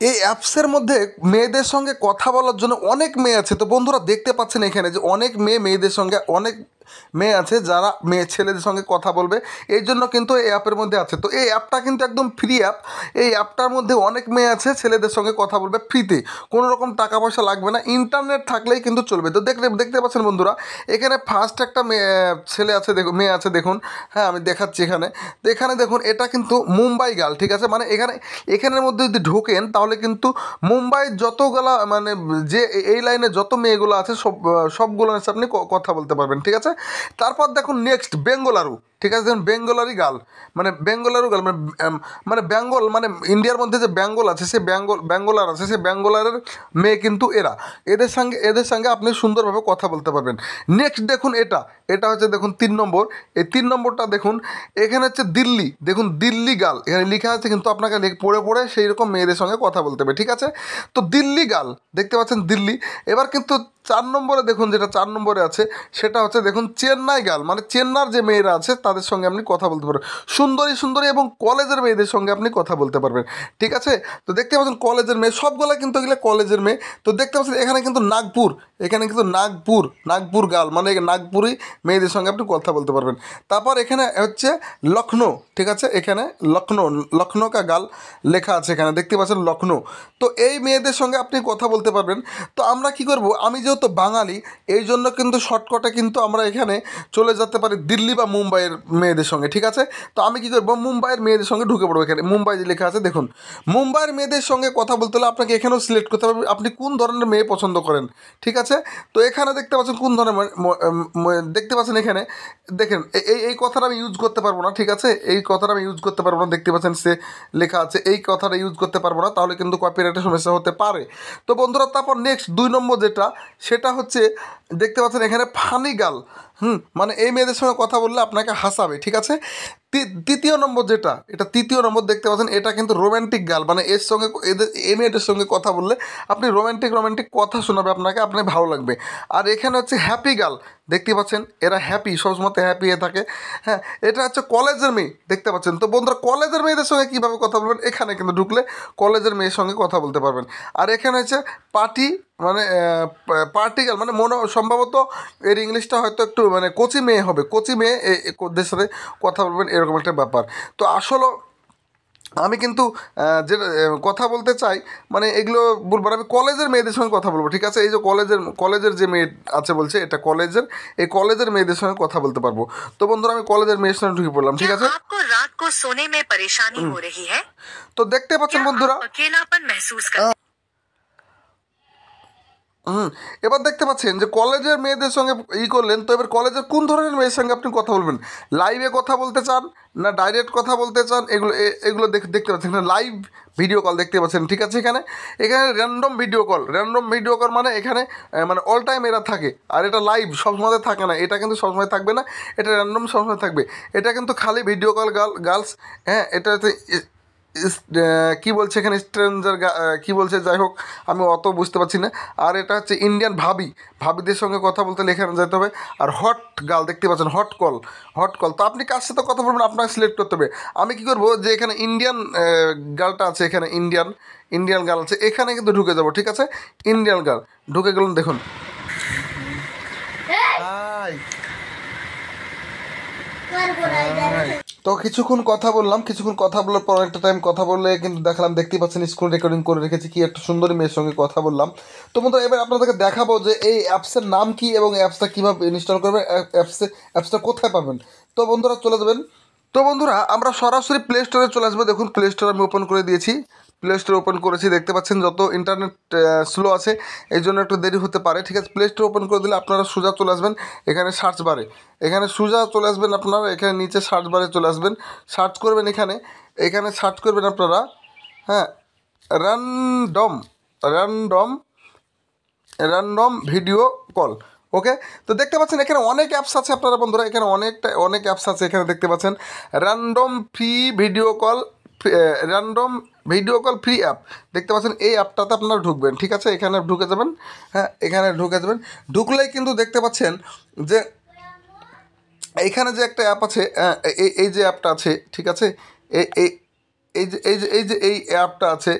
এই অ্যাপসের মধ্যে মেয়েদের সঙ্গে কথা বলার জন্য অনেক মেয়ে আছে। তো বন্ধুরা দেখতে পাচ্ছেন এখানে যে অনেক মেয়েদের সঙ্গে অনেক মেয়ে আছে যারা ছেলেদের সঙ্গে কথা বলবে, এই জন্য কিন্তু এই অ্যাপের মধ্যে আছে। তো এই অ্যাপটা কিন্তু একদম ফ্রি অ্যাপ। এই অ্যাপটার মধ্যে অনেক মেয়ে আছে ছেলেদের সঙ্গে কথা বলবে ফ্রিতে, কোনো রকম টাকা পয়সা লাগবে না, ইন্টারনেট থাকলেই কিন্তু চলবে। তো দেখতে পাচ্ছেন বন্ধুরা এখানে ফার্স্ট একটা ছেলে আছে, দেখুন মেয়ে আছে দেখুন। হ্যাঁ আমি দেখাচ্ছি এখানে। তো এখানে দেখুন এটা কিন্তু মুম্বাই গার্ল, ঠিক আছে। মানে এখানের মধ্যে যদি ঢোকেন তাহলে কিন্তু মুম্বাইয়ের যতগুলা মানে যে এই লাইনে যত মেয়েগুলো আছে সবগুলোর সাথে আপনি কথা বলতে পারবেন, ঠিক আছে। তারপর দেখুন নেক্সট বেঙ্গলারু, ঠিক আছে। দেখুন বেঙ্গলারি গার্ল, মানে বেঙ্গলারু গার্ল মানে বেঙ্গল, মানে ইন্ডিয়ার মধ্যে যে বেঙ্গল আছে সে বেঙ্গলার আছে, সে বেঙ্গলারের মেয়ে কিন্তু এদের সঙ্গে আপনি সুন্দরভাবে কথা বলতে পারবেন। নেক্সট দেখুন এটা হচ্ছে দেখুন 3 নম্বর। এই 3 নম্বরটা দেখুন, এখানে হচ্ছে দিল্লি, দেখুন দিল্লি গার্ল এখানে লেখা আছে, কিন্তু আপনাকে পড়ে সেই রকম মেয়েদের সঙ্গে কথা বলতে হবে, ঠিক আছে। তো দিল্লি গার্ল দেখতে পাচ্ছেন দিল্লি। এবার কিন্তু 4 নম্বরে দেখুন, যেটা 4 নম্বরে আছে সেটা হচ্ছে দেখুন চেন্নাই গার্ল, মানে চেন্নার যে মেয়েরা আছে তাদের সঙ্গে আপনি কথা বলতে পারবেন, সুন্দরী এবং কলেজের মেয়েদের সঙ্গে আপনি কথা বলতে পারবেন, ঠিক আছে। তো দেখতে পাচ্ছেন কলেজের মেয়ে সবগুলো কিন্তু এগুলো কলেজের মেয়ে। তো দেখতে পাচ্ছেন এখানে কিন্তু নাগপুর গার্ল, মানে নাগপুরি মেয়েদের সঙ্গে আপনি কথা বলতে পারবেন। তারপর এখানে হচ্ছে লখনৌ, ঠিক আছে। এখানে লখনৌ কা গার্ল লেখা আছে, এখানে দেখতে পাচ্ছেন লখনৌ। তো এই মেয়েদের সঙ্গে আপনি কথা বলতে পারবেন। তো আমরা কি করব, আমি যেহেতু বাঙালি এই জন্য কিন্তু শর্টকাটে কিন্তু আমরা এখানে চলে যেতে পারি দিল্লি বা মুম্বাইয়ের মেয়েদের সঙ্গে, ঠিক আছে। তো আমি কি করব, মুম্বাইয়ের মেয়েদের সঙ্গে ঢুকে পড়বো। এখানে মুম্বাই যে লেখা আছে দেখুন, মুম্বাইয়ের মেয়েদের সঙ্গে কথা বলতে হলে আপনাকে এখানেও সিলেক্ট করতে হবে আপনি কোন ধরনের মেয়ে পছন্দ করেন, ঠিক আছে। তো এখানে দেখতে পাচ্ছেন কোন ধরনের দেখতে পাচ্ছেন এখানে দেখেন এই কথাটা আমি ইউজ করতে পারবো না, ঠিক আছে। এই কথাটা আমি ইউজ করতে পারবো না, দেখতে পাচ্ছেন সে লেখা আছে এই কথাটা ইউজ করতে পারবো না, তাহলে কিন্তু কপিরাইটের সমস্যা হতে পারে। তো বন্ধুরা তারপর নেক্সট 2 নম্বর সেটা হচ্ছে দেখতে পাচ্ছেন এখানে ফানি গার্ল। মানে এই মেয়েদের সঙ্গে কথা বললে আপনাকে হাসাবে, ঠিক আছে। 3য় নম্বর এটা 3য় নম্বর দেখতে পাচ্ছেন, এটা কিন্তু রোম্যান্টিক গার্ল, মানে এর সঙ্গে এই মেয়েদের সঙ্গে কথা বললে আপনি রোম্যান্টিক কথা শোনাবে আপনাকে ভালো লাগবে। আর এখানে হচ্ছে হ্যাপি গার্ল, দেখতে পাচ্ছেন এরা হ্যাপি, সবসময় হ্যাপি হয়ে থাকে। হ্যাঁ, এটা হচ্ছে কলেজের মেয়ে, দেখতে পাচ্ছেন। তো বন্ধুরা কলেজের মেয়েদের সঙ্গে কীভাবে কথা বলবেন, এখানে কিন্তু ঢুকলে কলেজের মেয়ের সঙ্গে কথা বলতে পারবেন। আর এখানে হচ্ছে পার্টি, মানে পার্টিকাল, মানে সম্ভবত এর ইংলিশটা হয়তো একটু মানে কোচি মেয়ে হবে, কোচি মেয়ে এদের সাথে কথা বলবেন, এরকম একটা ব্যাপার। তো আসলে আমি কিন্তু যে কথা বলতে চাই, মানে এগুলো বলবো না, আমি কলেজের মেয়েদের সঙ্গে কথা বলবো, ঠিক আছে। এই যে কলেজের যে মেয়ে আছে বলছে এটা এই কলেজের মেয়েদের সঙ্গে কথা বলতে পারবো। তো বন্ধুরা আমি কলেজের মেয়ের সঙ্গে ঢুকে পড়লাম, ঠিক আছে। তো দেখতে পাচ্ছেন বন্ধুরা, এবার দেখতে পাচ্ছেন যে কলেজের মেয়েদের সঙ্গে করলেন। তো এবার কলেজের কোন ধরনের মেয়ের সঙ্গে আপনি কথা বলবেন, লাইভে কথা বলতে চান না ডাইরেক্ট কথা বলতে চান, এগুলো দেখতে পাচ্ছেন এখানে লাইভ ভিডিও কল দেখতে পাচ্ছেন, ঠিক আছে। এখানে র্যান্ডম ভিডিও কল মানে এখানে মানে অল টাইম এরা থাকে। আর এটা লাইভ সবসময় থাকে না, এটা কিন্তু সবসময় থাকবে না, এটা র্যান্ডম সবসময় থাকবে। এটা কিন্তু খালি ভিডিও কল গার্লস। হ্যাঁ, এটা হচ্ছে কী বলছে এখানে স্ট্রেঞ্জার কী বলছে, যাই হোক আমি অত বুঝতে পারছি না। আর এটা হচ্ছে ইন্ডিয়ান ভাবিদের সঙ্গে কথা বলতে এখানে যেতে হবে। আর হট গার্ল দেখতে পাচ্ছেন, হট কল। তো আপনি কার সাথে কথা বলবেন আপনাকে সিলেক্ট করতে হবে। আমি কী করবো, যে এখানে ইন্ডিয়ান গার্লটা আছে, এখানে ইন্ডিয়ান গার্ল আছে, এখানে কিন্তু ঢুকে যাবো, ঠিক আছে। ইন্ডিয়ান গার্ল ঢুকে গেলেন, দেখুন তো কিছুক্ষণ কথা বলার পর একটা টাইম কথা বললে কিন্তু দেখতেই পাচ্ছেন স্ক্রিন রেকর্ডিং করে রেখেছি, কি একটা সুন্দরী মেয়ের সঙ্গে কথা বললাম। তো বন্ধুরা এবার আপনাদেরকে দেখাবো যে এই অ্যাপসের নাম কি এবং অ্যাপসটা কীভাবে ইনস্টল করবেন, অ্যাপসটা কোথায় পাবেন। তো বন্ধুরা চলে যাবেন। তো বন্ধুরা আমরা সরাসরি প্লে স্টোরে চলে আসবো। দেখুন প্লে স্টোর আমি ওপেন করে দিয়েছি, প্লে স্টোর ওপেন করেছি। দেখতে পাচ্ছেন যত ইন্টারনেট স্লো আছে এই জন্য একটু দেরি হতে পারে, ঠিক আছে। প্লে স্টোর ওপেন করে দিলে আপনারা সোজা চলে আসবেন এখানে সার্চ বারে, আপনারা এখানে নিচে সার্চ বারে চলে আসবেন, সার্চ করবেন এখানে সার্চ করবেন আপনারা, হ্যাঁ, র্যান্ডম ভিডিও কল। ওকে, তো দেখতে পাচ্ছেন এখানে অনেক অ্যাপস আছে আপনারা বন্ধুরা, এখানে অনেক অ্যাপস আছে। এখানে দেখতে পাচ্ছেন random video call free app, দেখতে পাচ্ছেন এই অ্যাপটাতে আপনারা ঢুকবেন, ঠিক আছে। এখানে ঢুকে যাবেন, হ্যাঁ, ঢুকলেই কিন্তু দেখতে পাচ্ছেন যে এইখানে যে একটা অ্যাপ আছে, এই যে অ্যাপটা আছে, ঠিক আছে। এই এই অ্যাপটা আছে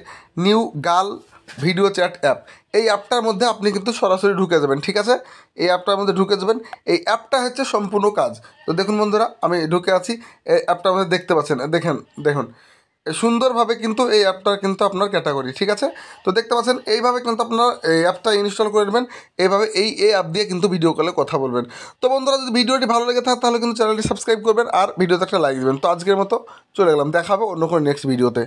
new girl video chat app. এই অ্যাপটার মধ্যে আপনি কিন্তু সরাসরি ঢুকে যাবেন, ঠিক আছে? এই অ্যাপটার মধ্যে ঢুকে যাবেন। এই অ্যাপটা হচ্ছে সম্পূর্ণ কাজ। তো দেখুন বন্ধুরা, আমি ঢুকে আছি। এই অ্যাপটার মধ্যে দেখতে পাচ্ছেন, দেখুন সুন্দরভাবে কিন্তু এই অ্যাপটার কিন্তু আপনার ক্যাটাগরি, ঠিক আছে? তো দেখতে পাচ্ছেন এইভাবে কিন্তু আপনার এই অ্যাপটা ইনস্টল করে নেবেন। এইভাবে এই অ্যাপ দিয়ে কিন্তু ভিডিও কলে কথা বলবেন। তো বন্ধুরা, যদি ভিডিওটি ভালো লেগে থাকে তাহলে কিন্তু চ্যানেলটি সাবস্ক্রাইব করবেন আর ভিডিওতে একটা লাইক দেবেন। তো আজকের মতো চলে গেলাম, দেখা হবে অন্য কোনো নেক্সট ভিডিওতে।